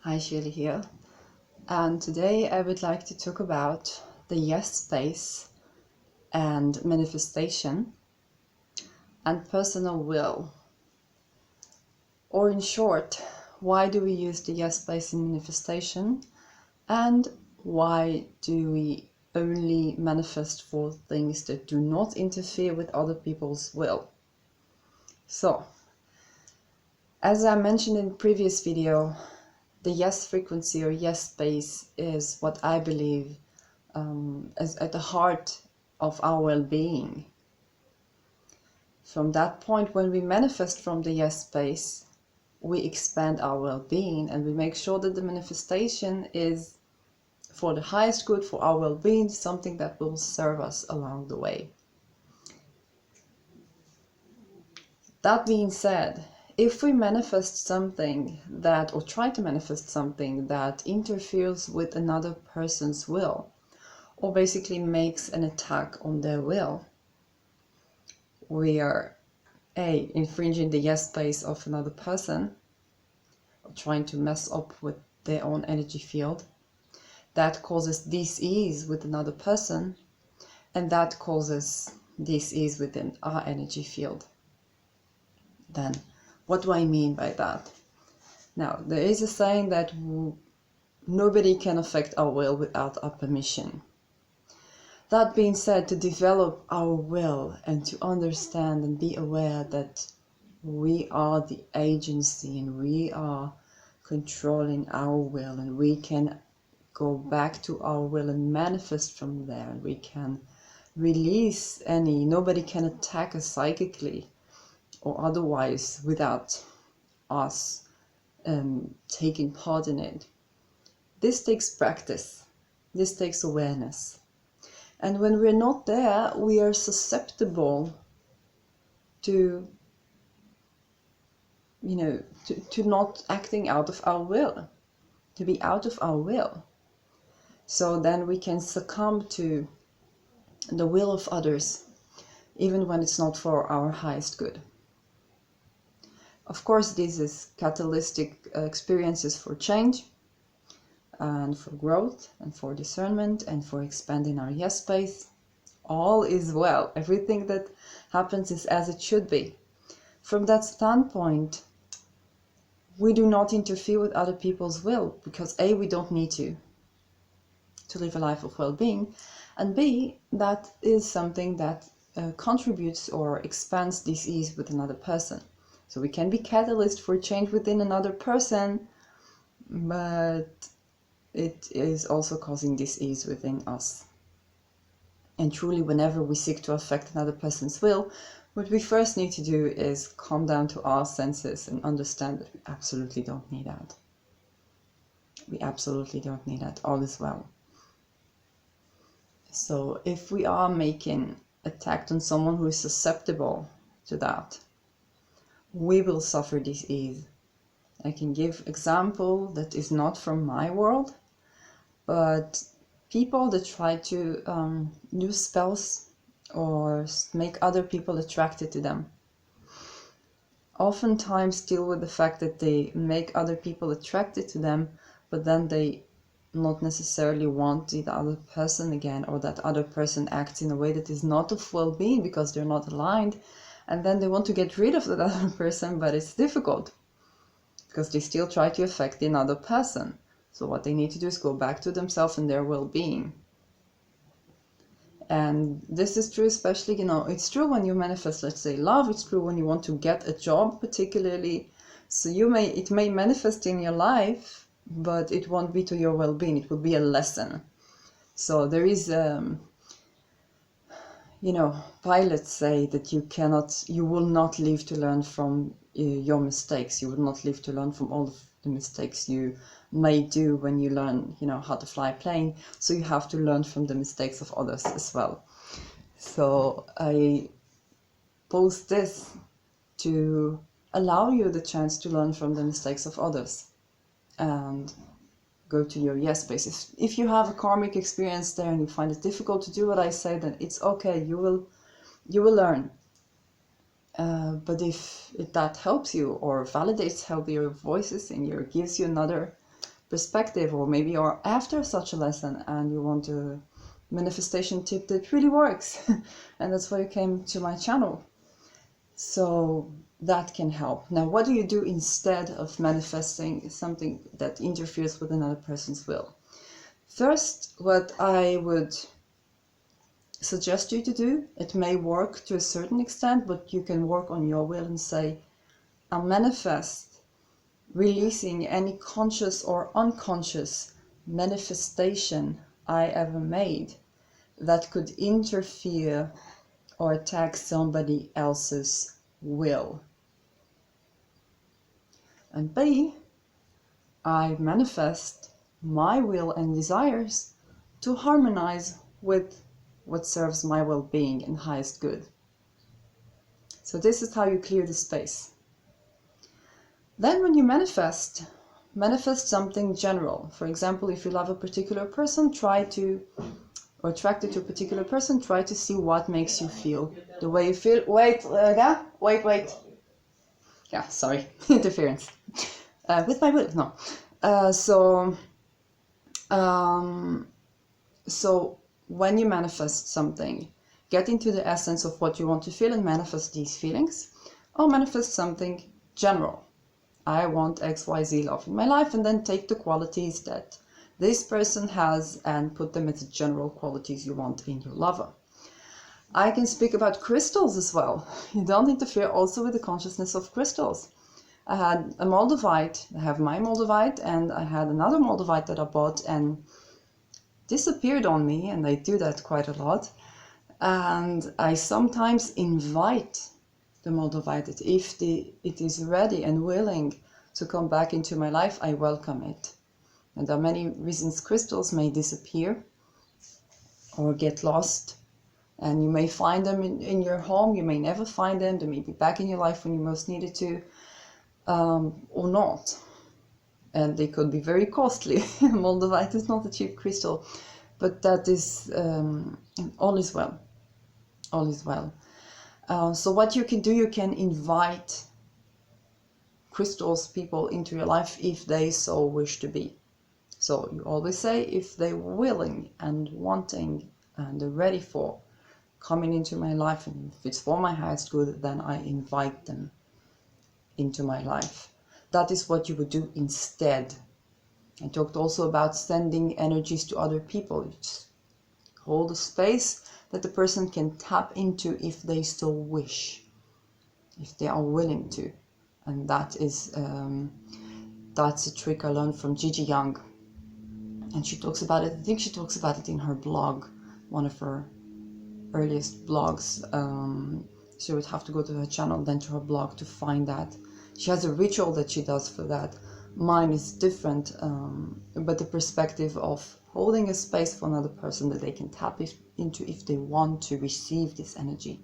Hi, Shirley here, and today I would like to talk about the yes space and manifestation and personal will. Or in short, why do we use the yes space in manifestation, and why do we only manifest for things that do not interfere with other people's will? So, as I mentioned in the previous video, the yes frequency or yes space is what I believe is at the heart of our well-being. From that point, when we manifest from the yes space, we expand our well-being and we make sure that the manifestation is for the highest good, for our well-being, something that will serve us along the way. That being said, if we manifest something that, or try to manifest something that interferes with another person's will, or basically makes an attack on their will, we are infringing the yes space of another person, or trying to mess up with their own energy field. That causes dis-ease with another person, and that causes dis-ease within our energy field. Then, what do I mean by that? Now, there is a saying that nobody can affect our will without our permission. That being said, to develop our will and to understand and be aware that we are the agency and we are controlling our will, and we can go back to our will and manifest from there, and we can release nobody can attack us psychically or otherwise without us taking part in it. This takes practice, this takes awareness, and when we're not there, we are susceptible to to not acting out of our will, to be out of our will. So then we can succumb to the will of others, even when it's not for our highest good. Of course, this is catalytic experiences for change and for growth and for discernment and for expanding our yes space. All is well. Everything that happens is as it should be. From that standpoint, we do not interfere with other people's will, because A, we don't need to live a life of well-being, and B, that is something that contributes or expands dis-ease with another person. So we can be catalyst for change within another person, but it is also causing dis-ease within us. And truly, whenever we seek to affect another person's will, what we first need to do is calm down to our senses and understand that we absolutely don't need that. We absolutely don't need that. All is well. So if we are making attack on someone who is susceptible to that, we will suffer dis-ease. I can give example that is not from my world, but people that try to use spells or make other people attracted to them oftentimes deal with the fact that they make other people attracted to them, but then they not necessarily want the other person again, or that other person acts in a way that is not of well-being because they're not aligned, and then they want to get rid of that other person, but it's difficult because they still try to affect the other person. So what they need to do is go back to themselves and their well-being. And this is true, especially, it's true when you manifest, let's say, love. It's true when you want to get a job, particularly. So it may manifest in your life, but it won't be to your well-being. It will be a lesson. So there is, pilots say that you will not live to learn from your mistakes. You will not live to learn from all of the mistakes you may do when you learn, how to fly a plane. So you have to learn from the mistakes of others as well. So I post this to allow you the chance to learn from the mistakes of others and go to your yes space. If you have a karmic experience there and you find it difficult to do what I say, then it's okay. You will learn. But if that helps you or validates your voices and gives you another perspective, or maybe you're after such a lesson and you want a manifestation tip that really works, and that's why you came to my channel. So that can help. Now, what do you do instead of manifesting something that interferes with another person's will? First, what I would suggest you to do, it may work to a certain extent, but you can work on your will and say, I'll manifest releasing any conscious or unconscious manifestation I ever made that could interfere or attack somebody else's will. And B, I manifest my will and desires to harmonize with what serves my well-being and highest good. So this is how you clear the space. Then when you manifest something general. For example, if you love a particular person, or attracted to a particular person, try to see what makes you feel the way you feel. Wait. Yeah, sorry, interference. With my will, no. So when you manifest something, get into the essence of what you want to feel and manifest these feelings, or manifest something general. I want XYZ love in my life, and then take the qualities that this person has and put them as general qualities you want in your lover. I can speak about crystals as well. You don't interfere also with the consciousness of crystals. I had a moldavite, I have my moldavite, and I had another moldavite that I bought and disappeared on me, and I do that quite a lot. And I sometimes invite the moldavite that if it is ready and willing to come back into my life, I welcome it. And there are many reasons crystals may disappear or get lost, and you may find them in your home, you may never find them, they may be back in your life when you most need it to, or not. And they could be very costly. Moldavite is not a cheap crystal, but that is all is well. All is well. So what you can do, you can invite crystals, people into your life if they so wish to be. So you always say, if they're willing and wanting and they're ready for coming into my life, and if it's for my highest good, then I invite them into my life. That is what you would do instead. I talked also about sending energies to other people. You just hold a space that the person can tap into if they so wish, if they are willing to. And that is that's a trick I learned from Gigi Young, and she talks about it. I think she talks about it in her blog, one of her earliest blogs. So you would have to go to her channel, then to her blog to find that. She has a ritual that she does for that. Mine is different, but the perspective of holding a space for another person that they can tap into if they want to receive this energy,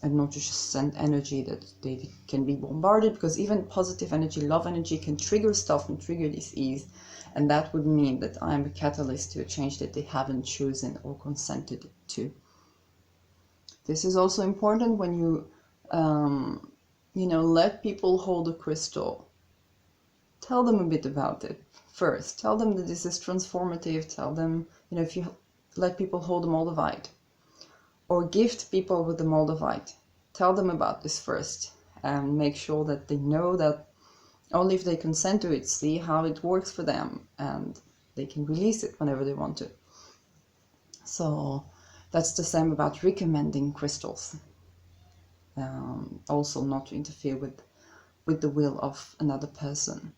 and not to just send energy that they can be bombarded, because even positive energy, love energy, can trigger stuff and trigger disease, and that would mean that I'm a catalyst to a change that they haven't chosen or consented to. This is also important when you let people hold a crystal. Tell them a bit about it first. Tell them that this is transformative. Tell them, if you let people hold a moldavite or gift people with the moldavite, tell them about this first and make sure that they know that only if they consent to it, see how it works for them, and they can release it whenever they want to. So that's the same about recommending crystals. Also not to interfere with the will of another person.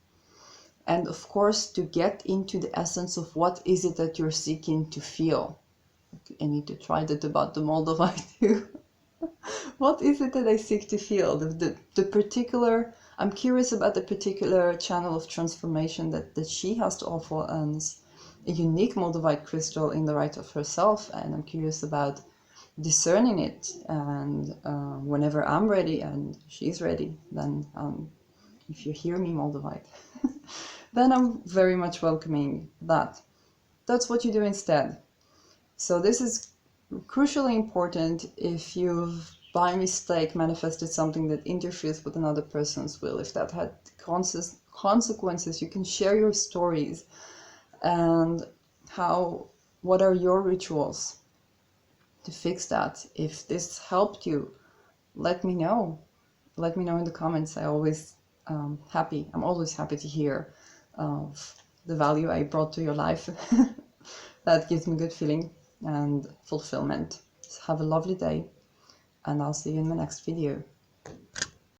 And of course, to get into the essence of what is it that you're seeking to feel. I need to try that about the moldavite too. What is it that I seek to feel? The particular, I'm curious about the particular channel of transformation that she has to offer, and a unique moldavite crystal in the right of herself, and I'm curious about discerning it. And whenever I'm ready and she's ready, then if you hear me, moldavite, then I'm very much welcoming that. That's what you do instead. So this is crucially important if you've by mistake manifested something that interferes with another person's will, if that had consequences. You can share your stories and what are your rituals to fix that. If this helped you, let me know. Let me know in the comments. I'm always happy to hear of the value I brought to your life. That gives me good feeling and fulfillment. So have a lovely day, and I'll see you in my next video.